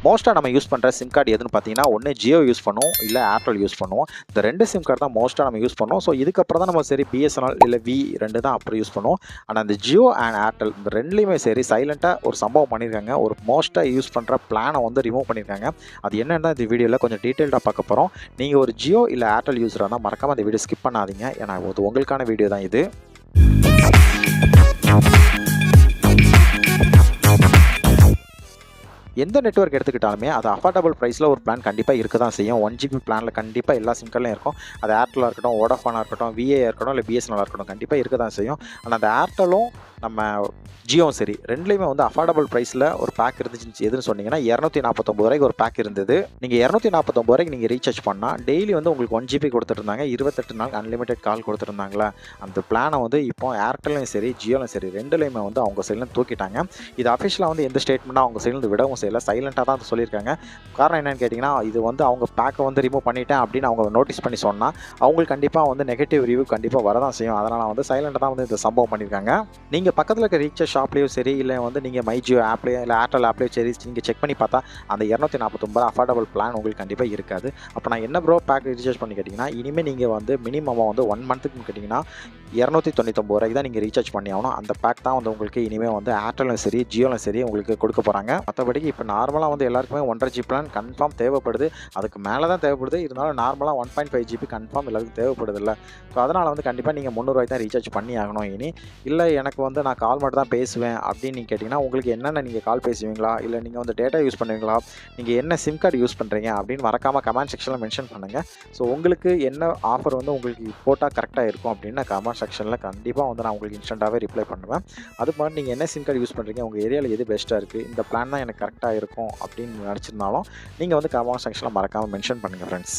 மோஸ்ட்டாக நம்ம யூஸ் பண்ணுற சிம் கார்டு எதுன்னு பார்த்தீங்கன்னா ஒன்று ஜியோ யூஸ் பண்ணுவோம், இல்லை ஏர்டெல் யூஸ் பண்ணுவோம். இந்த 2 சிம் கார்டு தான் மோஸ்ட்டாக நம்ம யூஸ் பண்ணுவோம். ஸோ இதுக்கப்புறம் தான் நம்ம சரி பிஎஸ்என்எல் இல்லை வி 2 தான் அப்புறம் யூஸ் பண்ணுவோம். ஆனால் இந்த ஜியோ அண்ட் ஏர்டெல் இந்த 2லேயுமே சரி சைலண்ட்டாக ஒரு சம்பவம் பண்ணியிருக்காங்க. ஒரு மோஸ்ட்டாக யூஸ் பண்ணுற பிளானை வந்து ரிமூவ் பண்ணியிருக்காங்க. அது என்னென்னா இந்த வீடியோவில் கொஞ்சம் டீட்டெயில்டாக பார்க்க போகிறோம். நீங்கள் ஒரு ஜியோ இல்லை ஏர்டெல் யூஸராக இருந்தால் மறக்காமல் இந்த வீடியோ ஸ்கிப் பண்ணாதீங்க. ஏன்னா இது உங்களுக்கான வீடியோ தான் இது. எந்த நெட்வொர்க் எடுத்துக்கிட்டாலுமே அது அஃபோர்டபுள் ப்ரைஸில் ஒரு பிளான் கண்டிப்பாக இருக்க தான் செய்யும். 1 GB பிளானில் கண்டிப்பாக எல்லா சிம் கார்ட்லையும் இருக்கும். அது ஏர்டெல்லாக இருக்கட்டும், வோடாஃபோனாக இருக்கட்டும், விஏஆ இருக்கட்டும், இல்லை பிஎஸ்என்எல்லாக இருக்கட்டும், கண்டிப்பாக இருக்க தான் செய்யும். ஆனால் அந்த ஏர்டெல்லும் நம்ம ஜியோவும் சரி 2லேயுமே வந்து அஃபோர்டபுள் ப்ரைஸில் ஒரு பேக் இருந்துச்சு. எதுன்னு சொன்னீங்கன்னா 249 ரூபாய்க்கு ஒரு பேக் இருந்தது. நீங்கள் 249 ரூபாய்க்கு நீங்கள் ரீசார்ஜ் பண்ணால் டெய்லி வந்து உங்களுக்கு 1 GB கொடுத்துருந்தாங்க. 28 நாள் அன்லிமிட்டெட் கால் கொடுத்துருந்தாங்களா. அந்த பிளானை வந்து இப்போ ஏர்டெல்லையும் சரி ஜியோலையும் சரி 2லேயுமே வந்து அவங்க சைட்லேருந்து தூக்கிட்டாங்க. இது அஃபிஷியலாக வந்து எந்த ஸ்டேட்மெண்ட்டாக அவங்க சைட்லேருந்து விடவும் செய்யலை, சைலண்ட்டாக தான் சொல்லியிருக்காங்க. காரணம் என்னென்னு கேட்டிங்கன்னா இது வந்து அவங்க பேக்கை வந்து ரிமூவ் பண்ணிட்டேன் அப்படின்னு அவங்க நோட்டீஸ் பண்ணி சொன்னால் அவங்களுக்கு கண்டிப்பாக வந்து நெகட்டிவ் ரிவ்யூ கண்டிப்பாக வரதான் செய்யும். அதனால் வந்து சைலண்ட்டாக தான் வந்து இந்த சம்பவம் பண்ணியிருக்காங்க. நீங்கள் பக்கத்தில் இருக்க ரீசார்ஜ் ஷாப்லேயும் சரி இல்லை வந்து நீங்கள் மை ஜியோ ஆப்லேயோ இல்லை ஏர்டெல் ஆப்லேயோ சரி நீங்கள் செக் பண்ணி பார்த்தா அந்த 249 அஃபோர்டபுள் பிளான் உங்களுக்கு கண்டிப்பாக இருக்காது. அப்போ நான் என்ன ப்ரோ பேக் ரீசார்ஜ் பண்ணி கேட்டிங்கன்னா இனிமேல் நீங்கள் வந்து மினிமம் வந்து 1 மந்த்துக்கு கேட்டிங்கன்னா 299 ரூபாய்க்கு தான் நீங்கள் ரீசார்ஜ் பண்ணி ஆகணும். அந்த பேக் தான் வந்து உங்களுக்கு இனிமேல் வந்து ஏர்டெல்லும் சரி ஜியோலும் சரி உங்களுக்கு கொடுக்க போகிறாங்க. மற்றபடிக்கு இப்போ நார்மலாக வந்து எல்லாருக்குமே 1.5 GB பிளான் கன்ஃபார்ம் தேவைப்படுது. அதுக்கு மேலே தான் தேவைப்படுது. இருந்தாலும் நார்மலாக 1.5 GB கன்ஃபார்ம் எல்லாருக்கும் தேவைப்படுது இல்லை. ஸோ அதனால் வந்து கண்டிப்பாக நீங்கள் 300 ரூபாய்க்கு தான் ரீசார்ஜ் பண்ணி ஆகணும். இனி இல்லை எனக்கு வந்து நான் கால் மட்டும் தான் பேசுவேன் அப்படின்னு நீங்கள் கேட்டிங்கன்னா உங்களுக்கு என்னென்ன நீங்கள் கால் பேசுவீங்களா இல்லை நீங்கள் வந்து டேட்டா யூஸ் பண்ணுவீங்களா, நீங்கள் என்ன சிம் கார்டு யூஸ் பண்ணுறீங்க அப்படின்னு மறக்காமல் கமெண்ட் செக்ஷனில் மென்ஷன் பண்ணுங்கள். ஸோ உங்களுக்கு என்ன ஆஃபர் வந்து உங்களுக்கு போட்டால் கரெக்டாக இருக்கும் அப்படின்னு கமெண்ட் செக்ஷனில் கண்டிப்பாக வந்து நான் உங்களுக்கு இன்ஸ்டண்ட்டாகவே ரிப்ளை பண்ணுவேன். அது மாதிரி நீங்கள் என்ன சிம் கார்டு யூஸ் பண்ணுறீங்க, உங்கள் ஏரியாவில் எது பெஸ்ட்டாக இருக்குது, இந்த பிளான் தான் எனக்கு கரெக்டாக இருக்கும் அப்படின்னு நினச்சிருந்தாலும் நீங்கள் வந்து கமெண்ட் செக்ஷனில் மறக்காமல் மென்ஷன் பண்ணுங்கள் ஃப்ரெண்ட்ஸ்.